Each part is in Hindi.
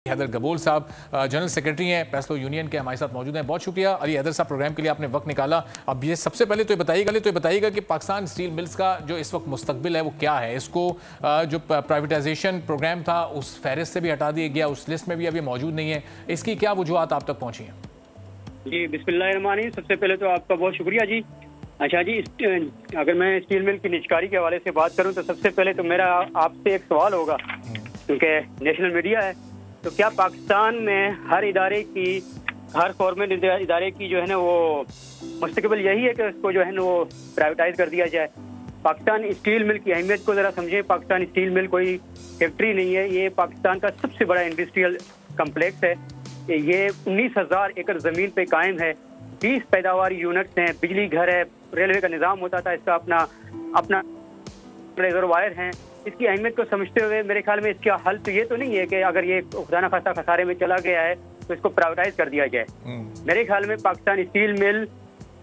हैदर गबोल साहब जनरल सेक्रेटरी हैं पेस्लो यूनियन के, हमारे साथ मौजूद हैं। बहुत शुक्रिया अली हैदर साहब, प्रोग्राम के लिए आपने वक्त निकाला। अब ये सबसे पहले तो बताइएगा कि पाकिस्तान स्टील मिल्स का जो इस वक्त मुस्तकबिल है वो क्या है। इसको जो प्राइवेटाइजेशन प्रोग्राम था उस फहरिस्त से भी हटा दिया गया, उस लिस्ट में भी अभी मौजूद नहीं है। इसकी क्या वजूहत आप तक पहुंची हैं? जी बिस्मिल्लाहिर्रहमानिर्रहीम, सबसे पहले तो आपका बहुत शुक्रिया जी। अच्छा जी, अगर मैं स्टील मिल की निजकारी के हवाले से बात करूं तो सबसे पहले तो मेरा आपसे एक सवाल होगा, क्योंकि नेशनल मीडिया है, तो क्या पाकिस्तान में हर इदारे की, हर गवर्नमेंट इदारे की जो है ना वो मुस्तकबिल यही है कि उसको जो है ना वो प्राइवेटाइज कर दिया जाए? पाकिस्तान स्टील मिल की अहमियत को ज़रा समझें। पाकिस्तान स्टील मिल कोई फैक्ट्री नहीं है, ये पाकिस्तान का सबसे बड़ा इंडस्ट्रियल कम्प्लेक्स है। ये 19,000 एकड़ ज़मीन पे कायम है, 20 पैदावारी यूनिट्स हैं, बिजली घर है, रेलवे का निज़ाम होता था, इसका अपना रिजर्वायर हैं। इसकी अहमियत को समझते हुए मेरे ख्याल में इसका हल तो ये तो नहीं है कि अगर ये खुदा न खास्ता खसारे में चला गया है तो इसको प्राइवेटाइज कर दिया जाए। मेरे ख्याल में पाकिस्तान स्टील मिल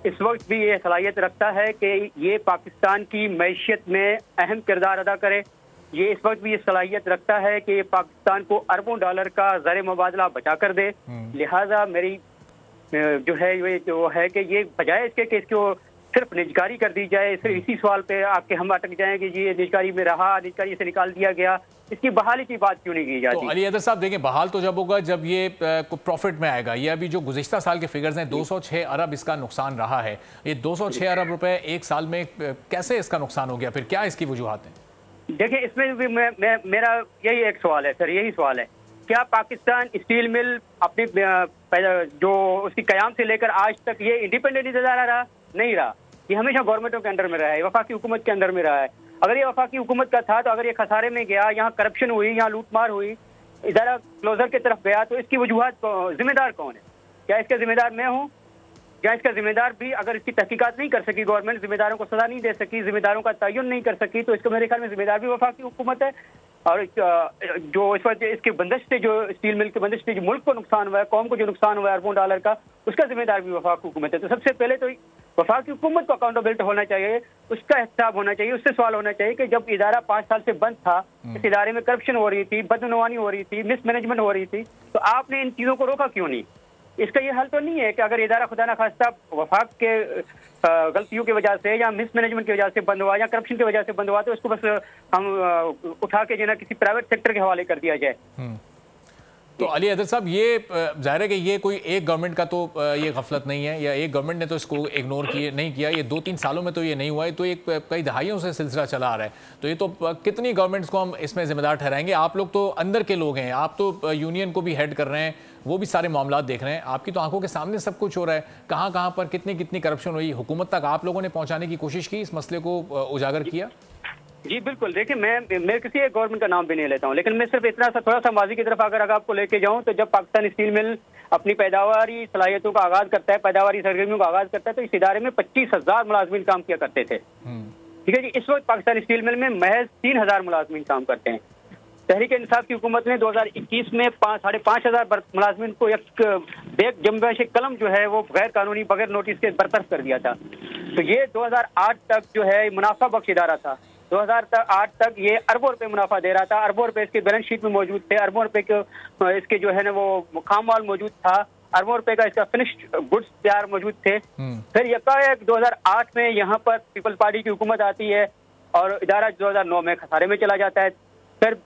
इस वक्त भी ये सलाहियत रखता है कि ये पाकिस्तान की मैशियत में अहम किरदार अदा करे। ये इस वक्त भी ये सलाहियत रखता है कि ये पाकिस्तान को अरबों डॉलर का ज़र मुबादला बचा कर दे। लिहाजा मेरी जो है वो है कि ये बजाय इसके कि इसको सिर्फ निजकारी कर दी जाए, सिर्फ इसी सवाल पे आके हम अटक जाएं कि जी ये निजकारी में रहा, निजकारी से निकाल दिया गया, इसकी बहाली की बात क्यों नहीं की जाती? तो अली हैदर साहब देखें, बहाल तो जब होगा जब ये प्रॉफिट में आएगा। ये अभी जो गुज़िश्ता साल के फिगर्स हैं 206 अरब इसका नुकसान रहा है। ये 206 अरब रुपए एक साल में कैसे इसका नुकसान हो गया? फिर क्या इसकी वजूहत है? देखिए, इसमें भी मेरा यही एक सवाल है सर, यही सवाल है, क्या पाकिस्तान स्टील मिल अपनी जो उसकी कयाम से लेकर आज तक ये इंडिपेंडेंट इदारा रहा? नहीं रहा। ये हमेशा गवर्नमेंटों के अंडर में रहा है, वफाकी हुकूमत के अंदर में रहा है। अगर ये वफाकी हुकूमत का था तो अगर ये खसारे में गया, यहाँ करप्शन हुई, यहाँ लूटमार हुई, इदारा क्लोजर की तरफ गया, तो इसकी वजूहत जिम्मेदार कौन है? क्या इसका जिम्मेदार मैं हूँ? क्या इसका जिम्मेदार भी अगर इसकी तहकीकात नहीं कर सकी गवर्नमेंट, जिम्मेदारों को सजा नहीं दे सकी, जिम्मेदारों का तयन नहीं कर सकी, तो इसका मेरे ख्याल में जिम्मेदार भी वफाकी हुकूमत है। और जो इस वक्त इसके बंदिश से, जो स्टील मिल के बंदिश से जो मुल्क को नुकसान हुआ है, कौम को जो नुकसान हुआ है अरबों डॉलर का, उसका जिम्मेदार भी वफाकी हुकूमत है। तो सबसे पहले तो वफाकी हुकूमत को अकाउंटेबिलिटी होना चाहिए, उसका हिसाब होना चाहिए, उससे सवाल होना चाहिए कि जब इदारा 5 साल से बंद था, इस इदारे में करप्शन हो रही थी, बदनुवानी हो रही थी, मिसमैनेजमेंट हो रही थी, तो आपने इन चीज़ों को रोका क्यों नहीं? इसका ये हल तो नहीं है कि अगर इदारा खुदा न खास्ता वफाक के गलतियों की वजह से या मिसमैनेजमेंट की वजह से बंद हुआ या करप्शन की वजह से बंद हुआ तो इसको बस हम उठा के जो ना किसी प्राइवेट सेक्टर के हवाले कर दिया जाए। तो अली हैदर साहब, ये जाहिर है कि ये कोई एक गवर्नमेंट का तो ये गफलत नहीं है, या एक गवर्नमेंट ने तो इसको इग्नोर नहीं किया। ये 2-3 सालों में तो ये नहीं हुआ है, तो एक कई दहाइयों से सिलसिला चला आ रहा है। तो ये तो कितनी गवर्नमेंट्स को हम इसमें जिम्मेदार ठहराएंगे? आप लोग तो अंदर के लोग हैं, आप तो यूनियन को भी हेड कर रहे हैं, वो भी सारे मामला देख रहे हैं, आपकी तो आंखों के सामने सब कुछ हो रहा है। कहाँ कहाँ पर कितनी करप्शन हुई, हुकूमत तक आप लोगों ने पहुँचाने की कोशिश की, इस मसले को उजागर किया? जी बिल्कुल। देखिए, मैं किसी एक गवर्नमेंट का नाम भी नहीं लेता हूँ, लेकिन मैं सिर्फ इतना सा थोड़ा सा माजी की तरफ अगर आपको लेके जाऊँ तो जब पाकिस्तान स्टील मिल अपनी पैदावारी सलाहियतों का आगाज करता है, पैदावारी सरगर्मियों का आगाज करता है, तो इस इदारे में 25,000 मुलाजमीन काम किया करते थे। ठीक है जी। इस वक्त पाकिस्तान स्टील मिल में महज 3,000 मुलाजमीन काम करते हैं। तहरीक इंसाफ की हुकूमत ने 2021 में 5,500 मुलाजमीन को एक बेग जम्बाश कलम जो है वो गैर कानूनी बगैर नोटिस के बरतरफ कर दिया था। तो ये 2008 तक जो है मुनाफा बख्श इदारा था। 2008 तक ये अरबों रुपए मुनाफा दे रहा था, अरबों रुपए इसके बैलेंस शीट में मौजूद थे, अरबों रुपए के इसके जो है ना वो खाम माल मौजूद था, अरबों रुपए का इसका फिनिश्ड गुड्स तैयार मौजूद थे। फिर यकायक 2008 में यहाँ पर पीपल्स पार्टी की हुकूमत आती है और इदारा 2009 में खसारे में चला जाता है। फिर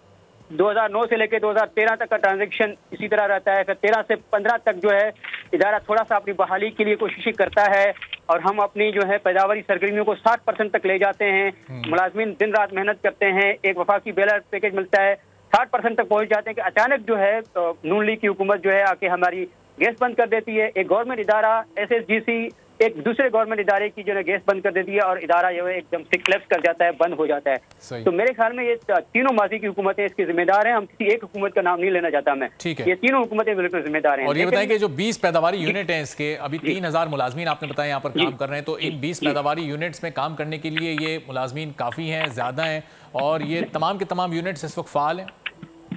2009 से लेकर 2013 तक का ट्रांजैक्शन इसी तरह रहता है। फिर 13 से 15 तक जो है इदारा थोड़ा सा अपनी बहाली के लिए कोशिश करता है और हम अपनी जो है पैदावारी सरगर्मियों को 60% तक ले जाते हैं। मुलाजमीन दिन रात मेहनत करते हैं, एक वफाकी बेलर पैकेज मिलता है, 60% तक पहुंच जाते हैं कि अचानक जो है नून लीग की हुकूमत जो है आके हमारी गैस बंद कर देती है। एक गवर्नमेंट इदारा SSGC एक दूसरे गवर्नमेंट इदारे की जो है गैस बंद कर देती है और इदारा जो है एकदम से क्लेप्स कर जाता है, बंद हो जाता है। तो मेरे ख्याल में ये तीनों माजी की हुकूमतें इसकी जिम्मेदार हैं। हम किसी एक हुकूमत का नाम नहीं लेना चाहता मैं, ये तीनों हुकूमतें बिल्कुल जिम्मेदार हैं। और ये बताएं कि जो 20 पैदावारी यूनिट हैं इसके, अभी 3,000 मुलाजमीन आपने बताया यहाँ पर काम कर रहे हैं, तो इन 20 पैदावारी यूनिट्स में काम करने के लिए ये मुलाजमीन काफ़ी हैं, ज़्यादा हैं, और ये तमाम के तमाम यूनिट्स इस वक्त फ़ाल हैं?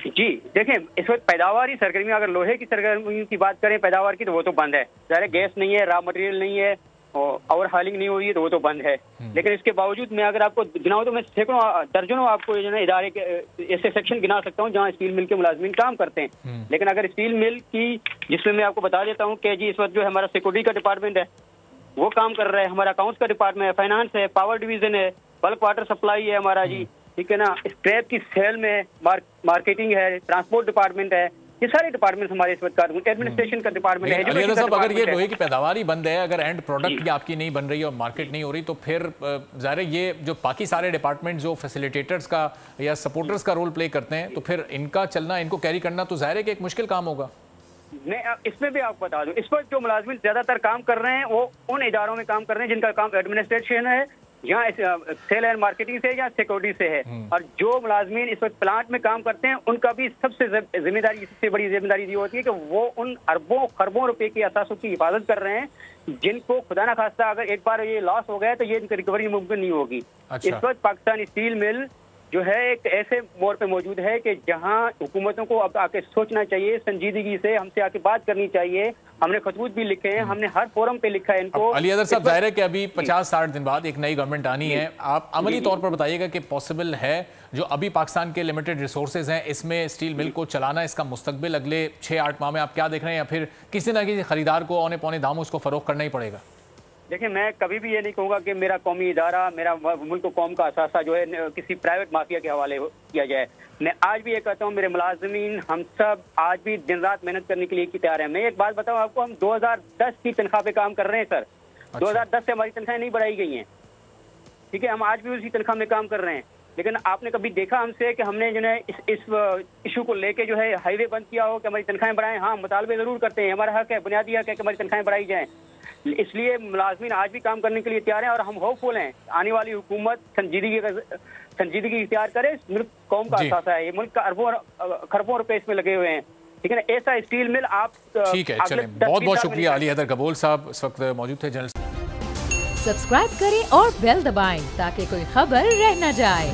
जी देखें, इस वक्त पैदावारी सरगर्मी, अगर लोहे की सरगर्मी की बात करें पैदावार की, तो वो तो बंद है। ज़ाहिर गैस नहीं है, रॉ मटेरियल नहीं है, ओवर हालिंग नहीं हुई है तो वो तो बंद है। लेकिन इसके बावजूद मैं अगर आपको गिनाऊं तो मैं सैकड़ों दर्जनों आपको जो है इदारे के ऐसे सेक्शन गिना सकता हूं जहां स्टील मिल के मुलाजमीन काम करते हैं। लेकिन अगर स्टील मिल की, जिसमें मैं आपको बता देता हूं कि जी इस वक्त जो है हमारा सिक्योरिटी का डिपार्टमेंट है वो काम कर रहा है, हमारा अकाउंट्स का डिपार्टमेंट है, फाइनेंस है, पावर डिवीजन है, बल्क वाटर सप्लाई है हमारा जी, ठीक है ना, स्क्रैप की सेल में मार्केटिंग है, ट्रांसपोर्ट डिपार्टमेंट है, ये सारे डिपार्टमेंट हमारे इस वक्त एडमिनिस्ट्रेशन का डिपार्टमेंट है। अली साहब, अगर ये लोहे की पैदावार ही बंद है, अगर एंड प्रोडक्ट भी आपकी नहीं बन रही और मार्केट नहीं हो रही, तो फिर ज़ाहिर है ये जो बाकी सारे डिपार्टमेंट जो फैसिलिटेटर्स का या सपोर्टर्स का रोल प्ले करते हैं, तो फिर इनका चलना, इनको कैरी करना तो ज़ाहिर है कि एक मुश्किल काम होगा। मैं इसमें भी आपको बता दूं, इस वक्त जो मुलाजिम ज्यादातर काम कर रहे हैं वो उन इदारों में काम कर रहे हैं जिनका काम एडमिनिस्ट्रेशन है, यहाँ सेल एंड मार्केटिंग से या सिक्योरिटी से है। और जो मुलाजमीन इस वक्त प्लांट में काम करते हैं उनका भी सबसे बड़ी जिम्मेदारी ये होती है कि वो उन अरबों खरबों रुपए की असासों की हिफाजत कर रहे हैं, जिनको खुदा ना खास्ता अगर एक बार ये लॉस हो गया तो ये इनकी रिकवरी मुमकिन नहीं होगी। अच्छा। इस वक्त पाकिस्तान स्टील मिल जो है एक ऐसे मोड़ पे मौजूद है कि जहां हुकूमतों को अब आके सोचना चाहिए, संजीदगी से हमसे आके बात करनी चाहिए। हमने खतूत भी लिखे हैं, हमने हर फोरम पे लिखा है इनको। अली हैदर साहब, जाहिर है कि अभी 50-60 दिन बाद एक नई गवर्नमेंट आनी है, आप अमली तौर पर बताइएगा कि पॉसिबल है जो अभी पाकिस्तान के लिमिटेड रिसोर्सेज हैं इसमें स्टील मिल को चलाना, इसका मुस्तकबिल अगले 6-8 माह में आप क्या देख रहे हैं, या फिर किसी न किसी खरीदार को औने पौने दामों उसको फरोख्त करना ही पड़ेगा? देखिए, मैं कभी भी ये नहीं कहूँगा कि मेरा कौमी इदारा, मेरा मुल्क कौम का असासा जो है किसी प्राइवेट माफिया के हवाले किया जाए। मैं आज भी ये कहता हूँ, मेरे मुलाजमीन हम सब आज भी दिन रात मेहनत करने के लिए तैयार हैं। मैं एक बात बताऊँ आपको, हम 2010 की तनख्वाह पे काम कर रहे हैं सर। अच्छा। 2010 से हमारी तनख्वाहें नहीं बढ़ाई गई हैं, ठीक है, हम आज भी उसी तनख्वाह में काम कर रहे हैं। लेकिन आपने कभी देखा हमसे कि हमने जो है इस इशू को लेके जो है हाईवे बंद किया हो कि हमारी तनख्वाहें बढ़ाएं? हाँ, मुतालबे जरूर करते हैं, हमारा हक है, बुनियादी हक है कि हमारी तनख्वाहें बढ़ाई जाएं। इसलिए मुलाजमीन आज भी काम करने के लिए तैयार हैं और हम होपफुल हैं आने वाली हुकूमत संजीदगी इख्तियार करे। मुल्क कौम का असासा है, ये मुल्क का अरबों खरबों रुपए इसमें लगे हुए हैं, ठीक है ना। ऐसा स्टील मिल आप ठीक है, चलें, बहुत बहुत शुक्रिया। अली हैदर गबोल साहब इस वक्त मौजूद थे। जनरल सब्सक्राइब करें और बेल दबाएं ताकि कोई खबर रह न जाए।